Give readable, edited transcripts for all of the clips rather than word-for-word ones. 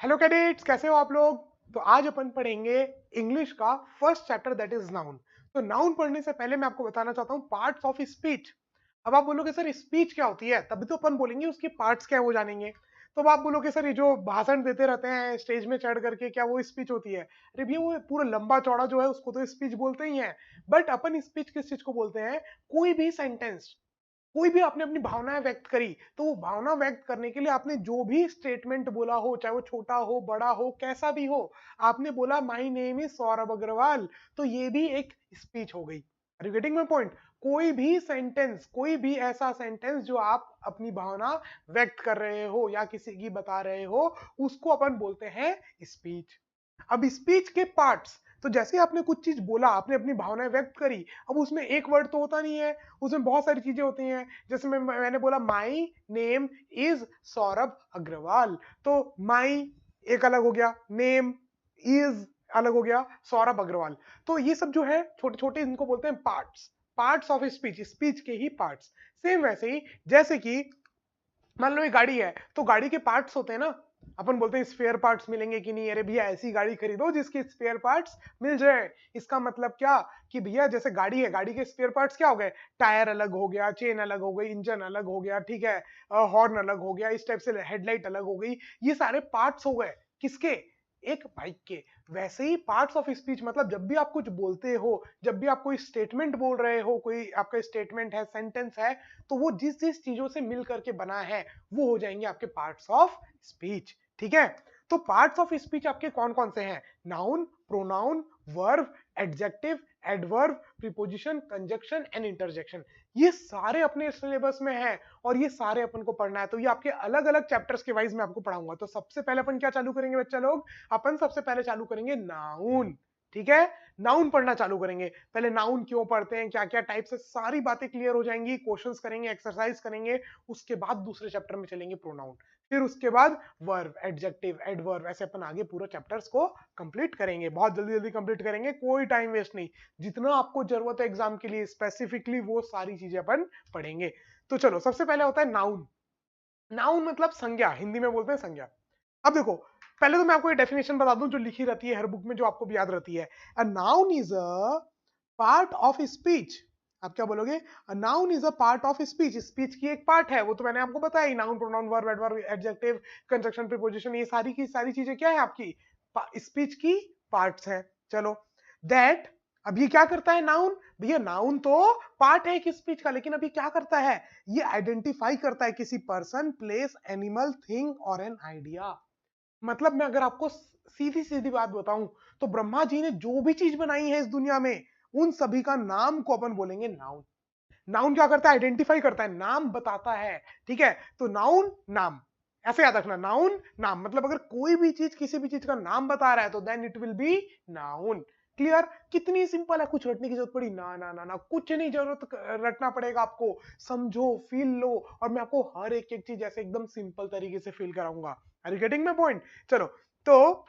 Hello cadets, कैसे हो आप लोग। तो आज अपन पढ़ेंगे इंग्लिश का first chapter that is noun. तो नाउन पढ़ने से पहले मैं आपको बताना चाहता हूँ पार्ट्स ऑफ स्पीच। अब आप बोलोगे सर स्पीच क्या होती है, तभी तो अपन बोलेंगे उसके पार्ट्स क्या है वो जानेंगे। तो अब आप बोलोगे सर ये जो भाषण देते रहते हैं स्टेज में चढ़ करके क्या वो स्पीच होती है। अरे भैया वो पूरा लंबा चौड़ा जो है उसको तो स्पीच बोलते ही हैं। बट अपन स्पीच किस चीज को बोलते हैं, कोई भी सेंटेंस, कोई भी आपने अपनी भावनाएं व्यक्त करी, तो वो भावना व्यक्त करने के लिए आपने जो भी स्टेटमेंट बोला हो, चाहे वो छोटा हो बड़ा हो कैसा भी हो, आपने बोला my name is Saurabh Agrawal, तो ये भी एक स्पीच हो गई। Are you getting my point. कोई भी सेंटेंस, कोई भी ऐसा सेंटेंस जो आप अपनी भावना व्यक्त कर रहे हो या किसी की बता रहे हो, उसको अपन बोलते हैं स्पीच। अब स्पीच के पार्ट्स, तो जैसे आपने कुछ चीज बोला, आपने अपनी भावनाएं व्यक्त करी, अब उसमें एक वर्ड तो होता नहीं है, उसमें बहुत सारी चीजें होती हैं। जैसे मैंने बोला my name is Saurabh Agrawal, तो माई एक अलग हो गया, नेम इज अलग हो गया, सौरभ अग्रवाल। तो ये सब जो है छोटे छोटे इनको बोलते हैं parts, parts of speech, speech के ही पार्ट्स। सेम वैसे ही जैसे कि मान लो ये गाड़ी है, तो गाड़ी के पार्ट्स होते हैं ना, अपन बोलते हैं स्पेयर पार्ट्स मिलेंगे कि नहीं, अरे भैया ऐसी गाड़ी खरीदो जिसके स्पेयर पार्ट्स मिल जाए। इसका मतलब क्या, कि भैया जैसे गाड़ी है, गाड़ी के स्पेयर पार्ट्स क्या हो गए, टायर अलग हो गया, चेन अलग हो गई, इंजन अलग हो गया, ठीक है, हॉर्न अलग हो गया, इस टाइप से हेडलाइट अलग हो गई। ये सारे पार्ट्स हो गए किसके, एक बाइक के। वैसे ही पार्ट्स ऑफ स्पीच मतलब जब भी आप कुछ बोलते हो, जब भी आप कोई स्टेटमेंट बोल रहे हो, कोई आपका स्टेटमेंट है, सेंटेंस है, तो वो जिस जिस चीजों से मिल करके बना है वो हो जाएंगे आपके पार्ट्स ऑफ स्पीच। ठीक है। तो पार्ट्स ऑफ स्पीच आपके कौन कौन से हैं, noun, pronoun, verb, adjective, adverb, preposition, conjunction and interjection. ये सारे अपने सिलेबस में हैं और ये सारे अपन को पढ़ना है। तो ये आपके अलग अलग चैप्टर्स के वाइज मैं आपको पढ़ाऊंगा। तो सबसे पहले अपन क्या चालू करेंगे बच्चा लोग, अपन सबसे पहले चालू करेंगे नाउन। ठीक है, नाउन पढ़ना चालू करेंगे। पहले नाउन क्यों पढ़ते हैं, क्या क्या टाइप्स है, सारी बातें क्लियर हो जाएंगी, क्वेश्चंस करेंगे, एक्सरसाइज करेंगे। उसके बाद दूसरे चैप्टर में चलेंगे प्रोनाउन, फिर उसके बाद वर्ब, एडजेक्टिव, एडवर्ब, ऐसे अपन आगे पूरा चैप्टर्स को कंप्लीट करेंगे। बहुत जल्दी जल्दी कंप्लीट करेंगे, कोई टाइम वेस्ट नहीं। जितना आपको जरूरत है एग्जाम के लिए स्पेसिफिकली वो सारी चीजें अपन पढ़ेंगे। तो चलो सबसे पहले होता है नाउन। नाउन मतलब संज्ञा, हिंदी में बोलते हैं संज्ञा। अब देखो, पहले तो मैं आपको ये डेफिनेशन बता दूं जो लिखी रहती है हर बुक में, जो आपको भी याद रहती है। A noun is a part of speech. आप क्या बोलोगे, a noun is a part of speech, speech की एक पार्ट है, वो तो मैंने आपको बताया ही, noun, pronoun, verb, adverb, adjective, conjunction, preposition, ये सारी की सारी चीजें क्या है आपकी स्पीच की पार्ट्स हैं। चलो, दैट, अब ये क्या करता है नाउन, भैया नाउन तो पार्ट है एक स्पीच का, लेकिन अभी क्या करता है, ये आइडेंटिफाई करता है किसी पर्सन, प्लेस, एनिमल, थिंग और एन आइडिया। मतलब मैं अगर आपको सीधी सीधी बात बताऊं, तो ब्रह्मा जी ने जो भी चीज बनाई है इस दुनिया में, उन सभी का नाम को अपन बोलेंगे नाउन। नाउन क्या करता है, आइडेंटिफाई करता है, नाम बताता है। ठीक है, तो नाउन नाम, ऐसे याद रखना, नाउन नाम मतलब अगर कोई भी चीज किसी भी चीज का नाम बता रहा है तो then it will be noun. Clear, कितनी सिंपल है, कुछ रटने की जरूरत पड़ी ना ना ना ना, कुछ नहीं जरूरत रटना पड़ेगा आपको। समझो, फील लो, और मैं आपको हर एक एक चीज ऐसे एकदम सिंपल तरीके से फील कराऊंगा। Are you getting my point. चलो, तो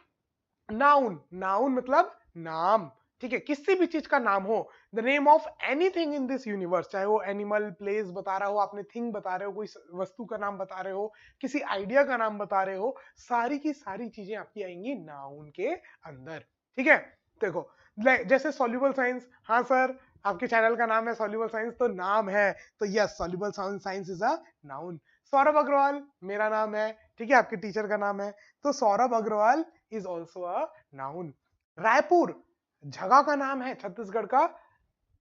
नाउन, नाउन मतलब नाम। ठीक है, किसी भी चीज का नाम हो, the name of anything in this universe, चाहे वो एनिमल, प्लेस बता रहा हो, आपने थिंग बता रहे हो, कोई वस्तु का नाम बता रहे हो, किसी आइडिया का नाम बता रहे हो, सारी की सारी चीजें आपकी आएंगी नाउन के अंदर। ठीक है, देखो, जैसे सॉल्यूबल साइंस, हाँ सर आपके चैनल का नाम है सॉल्यूबल साइंस, तो नाम है, तो yes soluble science is a noun. Saurabh Agrawal मेरा नाम है, ठीक है, आपके टीचर का नाम है, तो Saurabh Agrawal is also a noun. Raipur जगह का नाम है, छत्तीसगढ़ का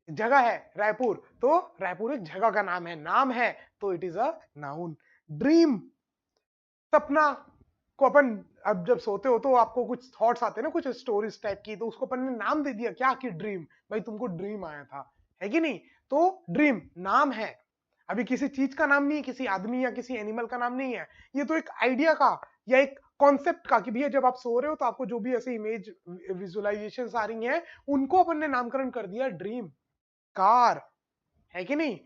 जगह है रायपुर, तो रायपुर एक जगह का नाम है, तो it is a noun. Dream, सपना को अपन, अब जब सोते हो तो आपको कुछ थॉट्स आते हैं ना, कुछ स्टोरीज टाइप की, तो उसको अपन ने नाम दे दिया क्या, कि ड्रीम, भाई तुमको ड्रीम आया था, है कि नहीं, तो ड्रीम नाम है। अभी किसी चीज का नाम नहीं है, किसी आदमी या किसी एनिमल का नाम नहीं है, ये तो एक आइडिया का या एक कॉन्सेप्ट का, कि भैया जब आप सो रहे हो तो आपको जो भी ऐसे इमेज विजुअलाइजेशन आ रही हैं, उनको अपन ने नामकरण कर दिया ड्रीम। कार, है कि नहीं।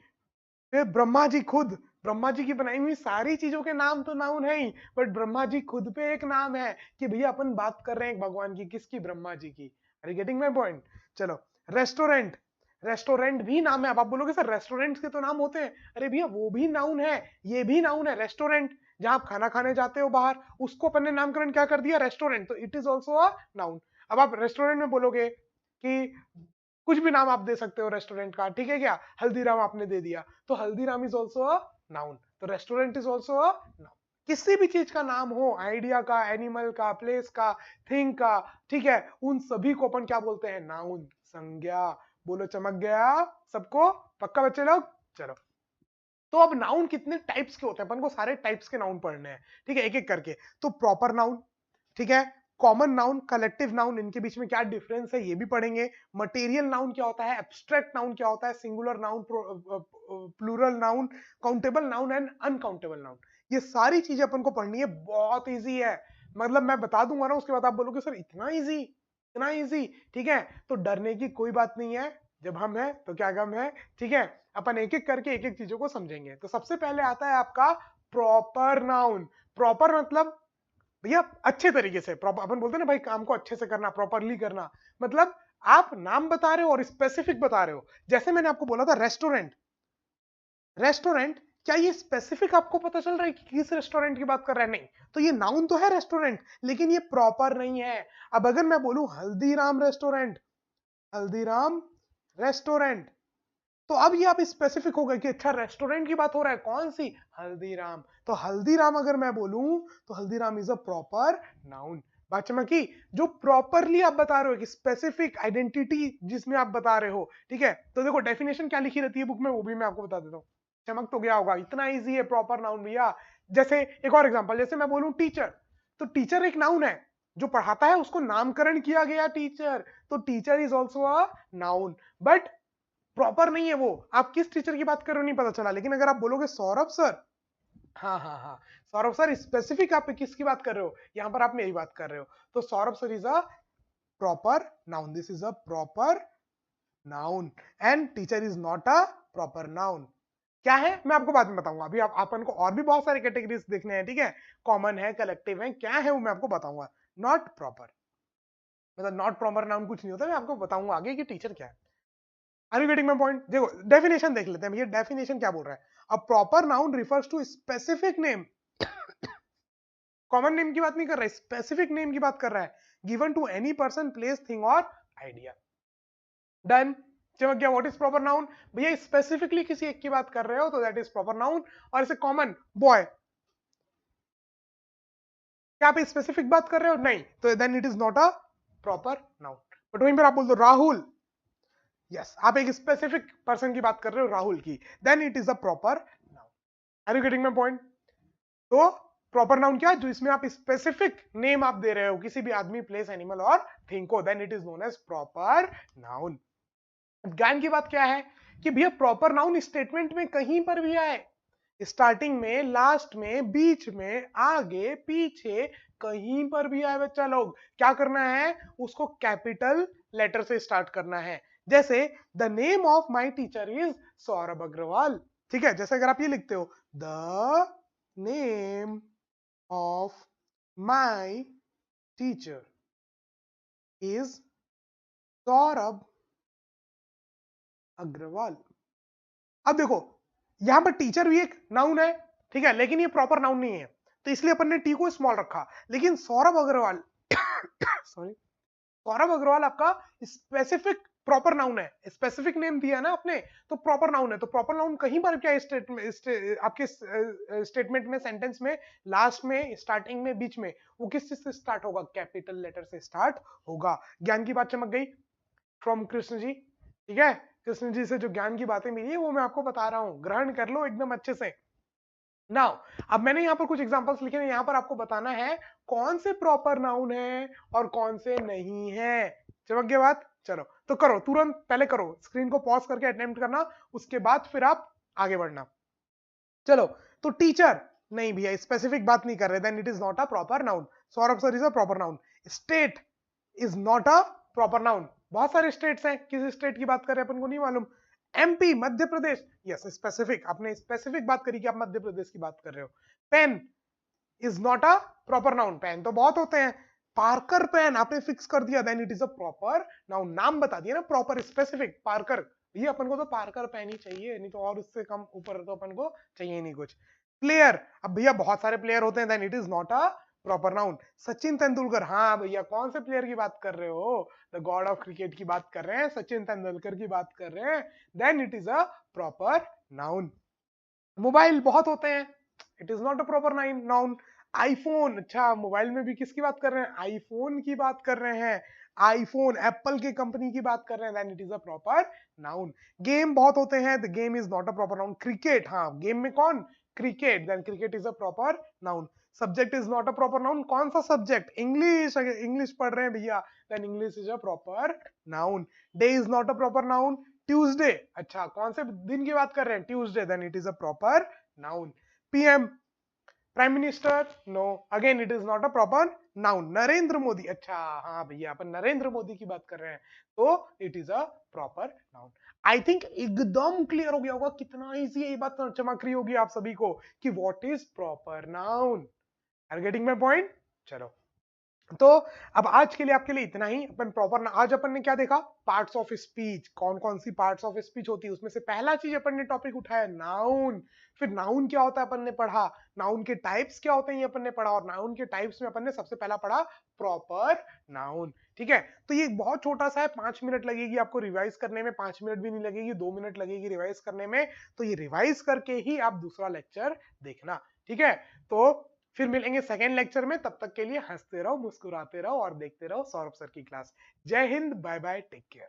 फिर ब्रह्मा जी खुद, ब्रह्मा जी की बनाई हुई सारी चीजों के नाम तो नाउन है ही, बट ब्रह्मा जी खुद पे एक नाम है, कि भैया अपन बात कर रहे हैं एक भगवान की, किसकी, ब्रह्मा जी की। Are you getting my point. चलो, रेस्टोरेंट, रेस्टोरेंट भी नाम है। अब आप बोलोगे सर रेस्टोरेंट्स के तो नाम होते हैं, अरे भैया वो भी नाउन है, ये भी नाउन है रेस्टोरेंट। जहां आप खाना खाने जाते हो बाहर, उसको अपन ने नामकरण क्या कर दिया, रेस्टोरेंट, तो it is also a noun. अब आप रेस्टोरेंट में बोलोगे कि कुछ भी नाम आप दे सकते हो रेस्टोरेंट का, ठीक है क्या, हल्दीराम आपने दे दिया, तो Haldiram is also a noun, तो restaurant is also a noun. किसी भी चीज का नाम हो, आइडिया का, एनिमल का, प्लेस का, थिंग का, ठीक है, उन सभी को अपन क्या बोलते हैं, नाउन, संज्ञा। बोलो चमक गया सबको, पक्का बच्चे लोग, चलो। तो अब नाउन कितने टाइप्स के होते हैं, अपन को सारे टाइप्स के नाउन पढ़ने हैं, ठीक है, एक एक करके। तो प्रॉपर नाउन, ठीक है, कॉमन नाउन, कलेक्टिव नाउन, इनके बीच में क्या डिफरेंस है ये भी पढ़ेंगे। मटेरियल नाउन क्या होता है, एब्स्ट्रैक्ट नाउन क्या होता है, singular noun, plural noun, countable noun and uncountable noun, ये सारी चीजें अपन को पढ़नी है। बहुत इजी है, मतलब मैं बता दूंगा ना, उसके बाद आप बोलोगे सर इतना इजी, इतना इजी, ठीक है, तो डरने की कोई बात नहीं है, जब हम है तो क्या गम है, ठीक है। अपन एक एक करके एक एक चीजों को समझेंगे। तो सबसे पहले आता है आपका प्रॉपर नाउन। प्रॉपर मतलब भैया अच्छे तरीके से, प्रॉपर अपन बोलते हैं ना भाई, काम को अच्छे से करना, प्रॉपरली करना, मतलब आप नाम बता रहे हो और स्पेसिफिक बता रहे हो। जैसे मैंने आपको बोला था रेस्टोरेंट, रेस्टोरेंट, क्या ये स्पेसिफिक आपको पता चल रहा है कि किस रेस्टोरेंट की बात कर रहे हैं, नहीं, तो ये नाउन तो है रेस्टोरेंट, लेकिन ये प्रॉपर नहीं है। अब अगर मैं बोलूं हल्दीराम रेस्टोरेंट, हल्दीराम रेस्टोरेंट, तो अब ये आप स्पेसिफिक हो गए कि अच्छा रेस्टोरेंट की बात हो रहा है, कौन सी, हल्दीराम, तो हल्दीराम अगर मैं बोलूं तो Haldiram is a proper noun. बात चमकी, जो प्रॉपरली आप बता रहे हो कि स्पेसिफिक आइडेंटिटी जिसमें आप बता रहे हो, ठीक है, तो देखो डेफिनेशन क्या लिखी रहती है बुक में, वो भी मैं आपको बता देता हूँ। चमक तो गया होगा, इतना इजी है प्रॉपर नाउन भैया। जैसे एक और एग्जांपल, जैसे मैं बोलूं टीचर, तो टीचर एक नाउन है, जो पढ़ाता है उसको नामकरण किया गया टीचर, तो teacher is also a noun, but proper नहीं है वो। आप किस टीचर की बात कर रहे हो नहीं पता चला, लेकिन अगर आप बोलोगे सौरभ सर, हाँ हाँ हाँ, सौरभ सर, स्पेसिफिक आप किसकी बात कर रहे हो, यहां पर आप मेरी बात कर रहे हो, तो Saurabh sir is a proper noun, this is a proper noun, and teacher is not a proper noun. क्या है मैं आपको बाद में बताऊंगा, अभी आप अपन को और भी बहुत सारे कैटेगरीज देखने हैं, ठीक है, कॉमन है, कलेक्टिव है, क्या है वो मैं आपको बताऊंगा। नॉट प्रॉपर मतलब नॉट प्रॉपर नाउन कुछ नहीं होता, मैं आपको बताऊंगा आगे कि टीचर क्या है। Are you getting my point? देखो डेफिनेशन देख लेते हैं भैया, डेफिनेशन क्या बोल रहा है। A proper noun refers to specific name, common name की बात नहीं कर रहा है, स्पेसिफिक नेम की बात कर रहा है, given to any person, place, thing और आइडिया। डन, चमक गया। व्हाट इज प्रॉपर नाउन, भैया स्पेसिफिकली किसी एक की बात कर रहे हो तो दैट इज प्रॉपर नाउन, और इसे कॉमन, बॉय, क्या आप स्पेसिफिक बात कर रहे हो, नहीं, तो then it is not a proper noun. But वहीं पर आप बोल दो राहुल, यस, आप एक स्पेसिफिक पर्सन की बात कर रहे हो, राहुल की, then it is a proper noun. Are you getting my point? तो प्रॉपर नाउन क्या, जो इसमें आप स्पेसिफिक नेम आप दे रहे हो किसी भी आदमी, प्लेस, एनिमल और थिंग को, then it is known as proper noun. ज्ञान की बात क्या है कि भैया प्रॉपर नाउन स्टेटमेंट में कहीं पर भी आए, स्टार्टिंग में, लास्ट में, बीच में, आगे पीछे, कहीं पर भी आए बच्चा लोग, क्या करना है, उसको कैपिटल लेटर से स्टार्ट करना है। जैसे the name of my teacher is Saurabh Agrawal, ठीक है, जैसे अगर आप ये लिखते हो the name of my teacher is Saurabh Agrawal. अब देखो, यहां पर टीचर भी एक नाउन है, ठीक है, लेकिन ये प्रॉपर नाउन नहीं है, तो इसलिए अपन ने टी को स्मॉल रखा, लेकिन सौरभ अग्रवाल सॉरी, सौरभ अग्रवाल आपका स्पेसिफिक प्रॉपर नाउन है, स्पेसिफिक नेम दिया ना आपने, तो प्रॉपर नाउन है। तो प्रॉपर नाउन कहीं पर क्या आपके स्टेटमेंट में, सेंटेंस में, लास्ट में, स्टार्टिंग में, बीच में, वो किस चीज से स्टार्ट होगा, कैपिटल लेटर से स्टार्ट होगा। ज्ञान की बात चमक गई फ्रॉम कृष्ण जी, ठीक है, कृष्ण जी से जो ज्ञान की बातें मिली है वो मैं आपको बता रहा हूं, ग्रहण कर लो एकदम अच्छे से। नाउ अब मैंने यहां पर कुछ एग्जांपल्स लिखे हैं, यहां पर आपको बताना है कौन से प्रॉपर नाउन है और कौन से नहीं है। चमक गया बात, चलो तो करो तुरंत, पहले करो, स्क्रीन को पॉज करके अटेम्प्ट करना, उसके बाद फिर आप आगे बढ़ना। चलो, तो टीचर, नहीं भैया स्पेसिफिक बात नहीं कर रहे, then it is not a proper noun. Saurabh sir is a proper noun. State is not a proper noun, बहुत सारे स्टेट्स हैं, किस स्टेट की बात कर रहे हैं अपन को नहीं मालूम। MP, Madhya Pradesh, yes specific, आपने स्पेसिफिक बात करी कि आप मध्य प्रदेश की बात कर रहे हो। Pen is not a proper noun, pen तो बहुत होते हैं। पार्कर पेन आपने फिक्स कर दिया, then it is a proper noun, नाम बता दिया ना, प्रॉपर स्पेसिफिक, पार्कर, ये अपन को तो पार्कर पेन ही चाहिए, नहीं तो और उससे कम ऊपर तो अपन को चाहिए नहीं कुछ। प्लेयर, अब भैया बहुत सारे प्लेयर होते हैं, then it is not a proper noun. Sachin Tendulkar, हाँ भैया कौन से प्लेयर की बात कर रहे हो? द गॉड ऑफ क्रिकेट की बात कर रहे हैं, सचिन तेंदुलकर की बात कर रहे हैं, then it is a proper noun. Mobile बहुत होते हैं, it is not a proper noun. IPhone, अच्छा मोबाइल में भी किसकी बात कर रहे हैं? आईफोन की बात कर रहे हैं, आईफोन एप्पल की कंपनी की बात कर रहे हैं, then it is a proper noun. Game बहुत होते हैं, the game is not a proper noun. Cricket, हाँ गेम में कौन? Cricket, then cricket is a proper noun. Subject is not a proper noun, कौन सा सब्जेक्ट? इंग्लिश, अगर English पढ़ रहे हैं भैया, then English is a proper noun. Day is not a proper noun. Tuesday, अच्छा कौन से दिन की बात कर रहे हैं? Tuesday, then it is a proper noun. PM, prime minister, no, again it is not a proper noun. Narendra Modi, अच्छा हाँ भैया अपन नरेंद्र मोदी की बात कर रहे हैं, तो it is a proper noun. I think एकदम क्लियर हो गया होगा, कितना इजी है, ये बात चमक रही होगी आप सभी को कि what is proper noun. Are getting my point? चलो, तो अब आज के लिए आपके लिए इतना ही। अपन प्रॉपर, आज अपन ने क्या देखा? पार्ट्स ऑफ स्पीच, कौन कौन सी पार्ट्स ऑफ स्पीच होती है, उसमें से पहला चीज अपन ने टॉपिक उठाया नाउन। फिर नाउन क्या होता है अपन ने पढ़ा, नाउन के टाइप्स क्या होते हैं ये अपन ने पढ़ा, और नाउन के टाइप्स में अपन ने सबसे पहला पढ़ा प्रॉपर नाउन। ठीक है, तो ये बहुत छोटा सा है, 5 मिनट लगेगी आपको रिवाइज करने में, 5 मिनट भी नहीं लगेगी, 2 मिनट लगेगी रिवाइज करने में। तो ये रिवाइज करके ही आप दूसरा लेक्चर देखना, ठीक है? तो फिर मिलेंगे सेकेंड लेक्चर में, तब तक के लिए हंसते रहो, मुस्कुराते रहो और देखते रहो सौरभ सर की क्लास। जय Hind, bye bye, take care.